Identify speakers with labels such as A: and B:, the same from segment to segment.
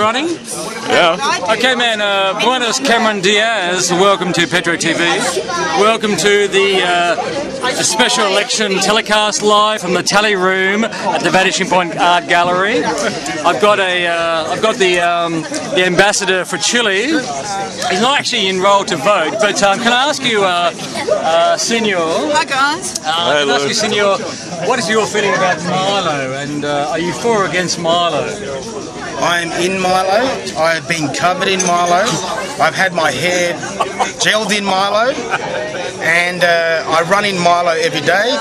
A: running?
B: Yeah.
A: Okay, man. Buenos Cameron Diaz. Welcome to pedroTV. Welcome to the special election telecast live from the tally room at the Vanishing Point Art Gallery. I've got the ambassador for Chile. He's not actually enrolled to vote, but can I ask you, Senor?
C: Hi guys.
A: Can I ask you, Senor, what is your feeling about Milo, and are you for or against Milo?
D: I'm in Milo. I've been covered in Milo. I've had my hair gelled in Milo, and I run in Milo every day.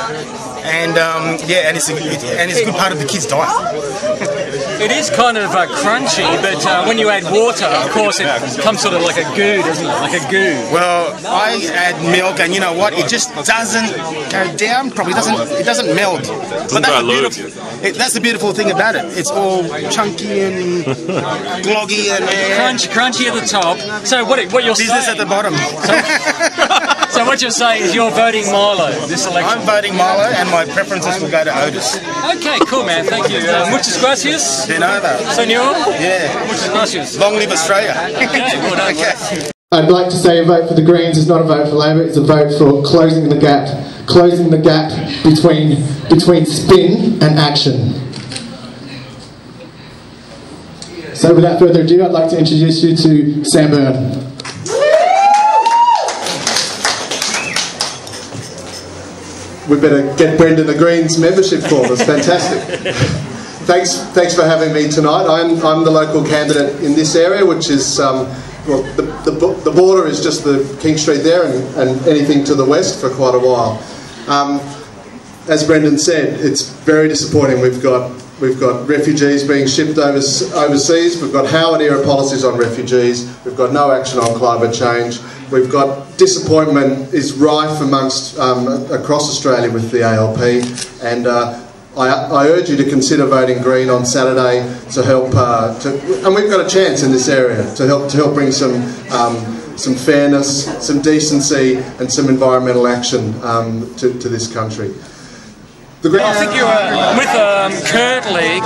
D: And yeah, and it's a good part of the kids' diet.
A: It is kind of crunchy, but when you add water, of course, it comes sort of like a goo, doesn't it? Like a goo.
D: Well, I add milk, and you know what? It just doesn't go down. Probably doesn't. It doesn't melt. But that's the beautiful thing about it. It's all chunky and gloggy and
A: crunchy at the top. So what you're saying?
D: Business at the bottom.
A: So what you're saying is you're voting Milo this election?
D: I'm voting Milo, and my preferences will go to Otis.
A: Okay, cool, man. Thank you. Muchas gracias.
D: De nada.
A: Senor?
D: Yeah.
A: Muchas gracias.
D: Long live Australia.
A: Okay, well done.
D: Okay.
E: I'd like to say a vote for the Greens is not a vote for Labor, it's a vote for closing the gap between spin and action. So without further ado, I'd like to introduce you to Sam Byrne. We better get Brendan the Greens membership form. It's fantastic. Thanks for having me tonight. I'm the local candidate in this area, which is well, the border is just the King Street there, and anything to the west for quite a while. As Brendan said, it's very disappointing. We've got refugees being shipped overseas. We've got Howard-era policies on refugees. We've got no action on climate change. We've got disappointment is rife amongst across Australia with the ALP, and I urge you to consider voting Green on Saturday to help. And we've got a chance in this area to help bring some fairness, some decency, and some environmental action to this country.
A: I think you're with Curtly,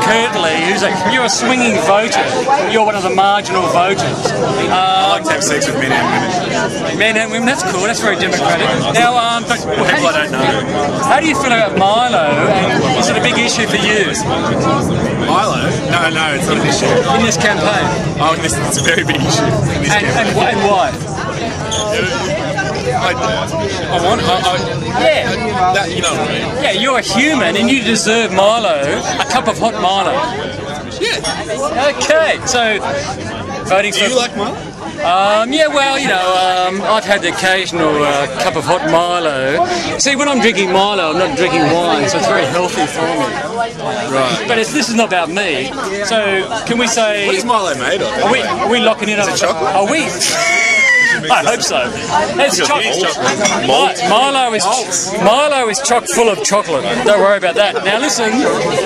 A: you're a swinging voter. You're one of the marginal voters.
B: I like to have sex with men and women.
A: Men and women, that's cool, that's very democratic. Now, but
B: people I don't know.
A: How do you feel about Milo, and is it a big issue for you?
B: Milo? No, it's not an issue.
A: In this campaign?
B: Oh, it's a very big issue in this campaign.
A: And why?
B: That, you know what I mean?
A: Yeah, you're a human and you deserve Milo, a cup of hot Milo.
B: Yeah.
A: Okay, so voting for...
B: Do you like Milo?
A: Yeah, well, you know, I've had the occasional cup of hot Milo. See, when I'm drinking Milo, I'm not drinking wine, so it's very healthy for me.
B: Right.
A: But this is not about me. So, can we say...
B: What is Milo made of?
A: Are we locking in on...
B: Is it chocolate?
A: Are we? I hope so. It's chocolate. Milo is chock full of chocolate. Don't worry about that. Now listen.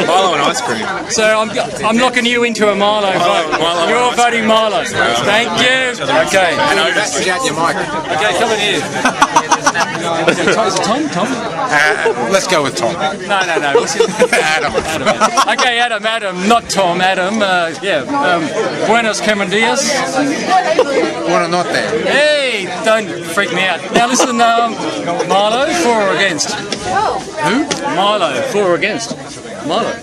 B: Milo and ice cream.
A: So I'm locking you into a Milo vote. You're voting Milo. Thank you. Okay.
B: And Otis. Out your mic.
A: Okay, come in here. Is it Tom?
B: Let's go with Tom.
A: No. Adam. Okay, Adam. Not Tom. Adam. Buenos Cameron Diaz.
B: Buenos noches.
A: Hey, don't freak me out. Now listen, Milo, for or against?
B: Who?
A: Milo, for or against? Milo.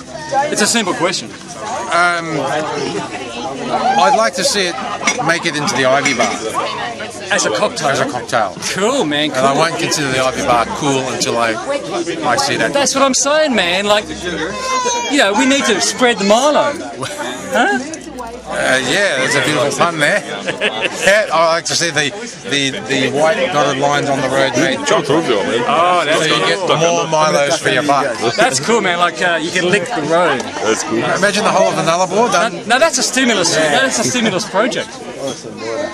A: It's a simple question.
F: I'd like to see it make it into the Ivy Bar.
A: As a cocktail? Cool, man. Cool.
F: And I won't consider the Ivy Bar cool until I see that.
A: That's what I'm saying, man. Like, you know, we need to spread the Milo. Huh?
F: Yeah, there's a beautiful pun there. Yeah, I like to see the white dotted lines on the road made chocolate.
A: Oh, that's
F: so you get more Milos for your buck.
A: That's cool, man. Like you can lick the road.
B: That's cool.
F: Imagine the whole of the Nullarbor done.
A: No, that's a stimulus. That's a stimulus project.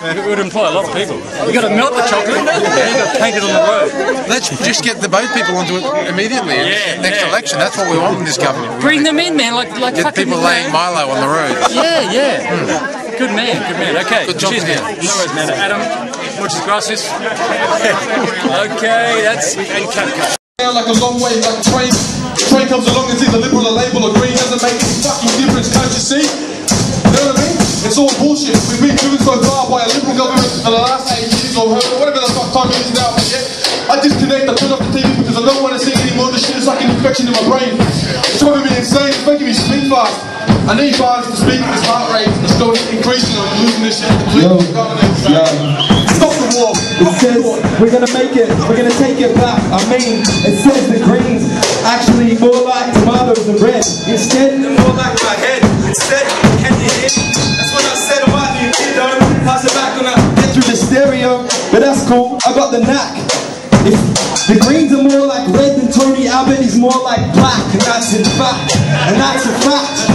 A: It would employ a lot of people. You got to melt the chocolate and you got to paint it on the road.
F: Let's just get the boat people onto it immediately. Next election, that's what we want in this government.
A: Bring them in, man. Like
F: get people laying Milo on the road.
A: Yeah. Good man. Okay.
F: Good job,
A: cheers, man. No worries, man. Adam, muchas gracias. Okay, that's...
G: Like a long way, like a train. Train comes along and sees a liberal, a label, or green. Doesn't make any fucking difference, can't you see? You know what I mean? It's all bullshit. We've been driven so far by a Liberal government for the last 8 years or whatever the fuck time it is now. But yeah, I disconnect, I turn off the TV because I don't want to see any more of this shit. It's like an infection in my brain. It's driving me insane, it's making me speak fast. I need violence to speak, this heart rate is still increasing, I'm losing this shit completely. Stop the war.
C: It says we're gonna make it, we're gonna take it back. I mean, it says the Greens actually more like tomatoes than red. Instead, they're more like my head. Instead, can you hear? That's what I said about you, kiddo. Pass it back on that, get through the stereo. But that's cool, I got the knack. If the Greens are more like red, then Tony Abbott is more like black. And that's in fact, and that's a fact.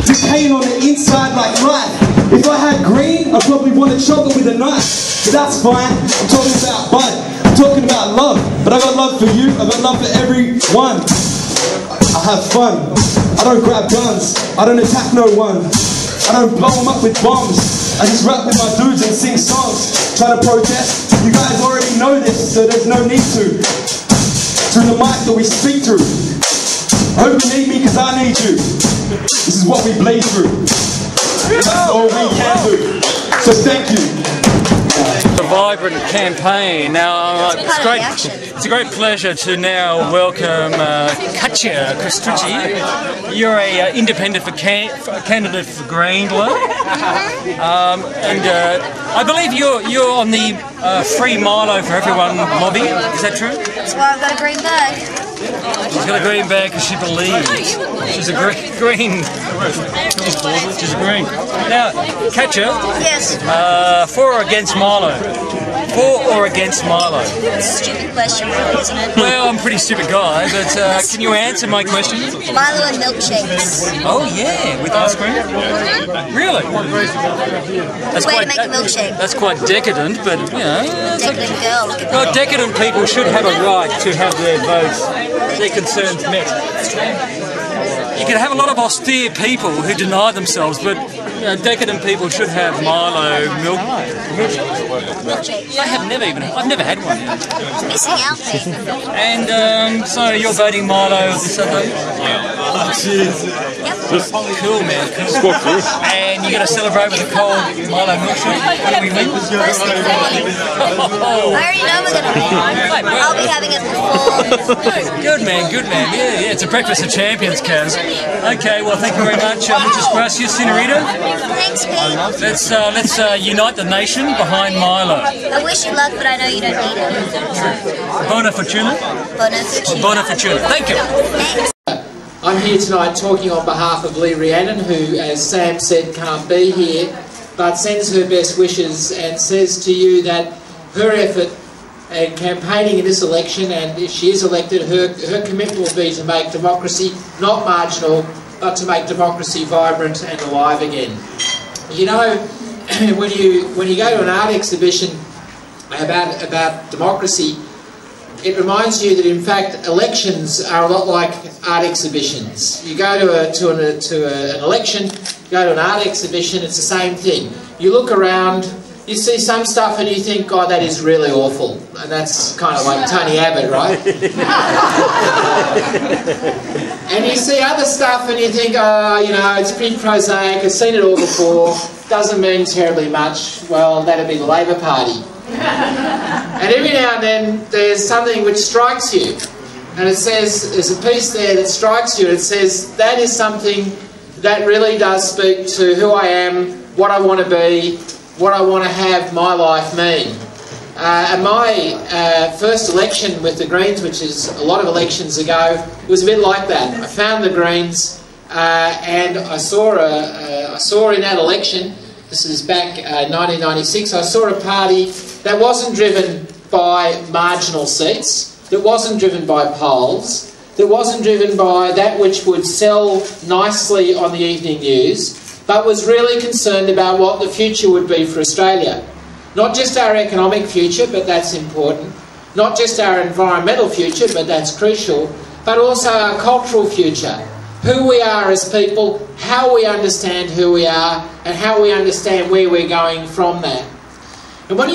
C: Decaying on the inside like life. If I had green, I'd probably want to chop it with a knife. But that's fine, I'm talking about bud, I'm talking about love. But I got love for you, I got love for everyone. I have fun, I don't grab guns, I don't attack no one. I don't blow them up with bombs, I just rap with my dudes and sing songs. Try to protest, you guys already know this, so there's no need to. Through the mic that we speak through. I hope you need me because I need you. This is what we bleed through. That's all we can do. So thank you.
A: A vibrant campaign. Now, it's a great pleasure to now welcome Kaye Kostrucci. You're a independent candidate for Greenland, and I believe you're on the free Milo for everyone lobby. Is that true?
H: That's why I've got a green bag.
A: She's got a green bag because she believes. She's a green. She's a green. Now, Kaye.
H: Yes.
A: For or against Milo? For or against Milo?
H: It's a stupid question, really, isn't it?
A: Well, I'm a pretty stupid guy, but can you answer my question?
H: Milo and milkshakes.
A: Oh yeah, with ice cream? Really? That's
H: Way to make a milkshake.
A: That's quite decadent, but you know.
H: Decadent girl, look at that.
A: Well, decadent people should have a right to have their votes, their concerns met. You can have a lot of austere people who deny themselves, but you know, decadent people should have Milo
H: Milkshake.
A: I've never had one yet.
H: Missing out there.
A: And so you're voting Milo this Sunday?
H: Yep.
A: Cool, man. Cool. And you're going to celebrate with a cold Milo milkshake? When we win?
H: First thing for me. I already know we're going to win. I'll be having it before.
A: Good man, good man. Yeah, it's a breakfast of champions, Kaz. Okay, well, thank you very much. Muchas gracias, señorita.
H: Thanks, Pete.
A: Let's unite the nation behind Milo.
H: I wish you luck, but I know you don't need it.
A: Bona fortuna?
H: Bona fortuna.
A: Bona fortuna. Thank you.
H: Thanks.
I: I'm here tonight talking on behalf of Lee Rhiannon, who, as Sam said, can't be here, but sends her best wishes and says to you that her effort in campaigning in this election, and if she is elected, her commitment will be to make democracy not marginal, but to make democracy vibrant and alive again. You know, when you go to an art exhibition about democracy, it reminds you that in fact elections are a lot like art exhibitions. You go to an election, you go to an art exhibition, it's the same thing. You look around, you see some stuff and you think, God, that is really awful. And that's kind of like Tony Abbott, right? And you see other stuff and you think, oh, you know, it's pretty prosaic, I've seen it all before, doesn't mean terribly much. Well, that'd be the Labor Party. And every now and then there's something which strikes you. And it says, there's a piece there that strikes you, and it says, that is something that really does speak to who I am, what I want to be, what I want to have my life mean. And my first election with the Greens, which is a lot of elections ago, was a bit like that. I found the Greens and I saw in that election, this is back 1996, I saw a party that wasn't driven by marginal seats, that wasn't driven by polls, that wasn't driven by that which would sell nicely on the evening news, but was really concerned about what the future would be for Australia. Not just our economic future, but that's important. Not just our environmental future, but that's crucial. But also our cultural future. Who we are as people, how we understand who we are, and how we understand where we're going from that. And when you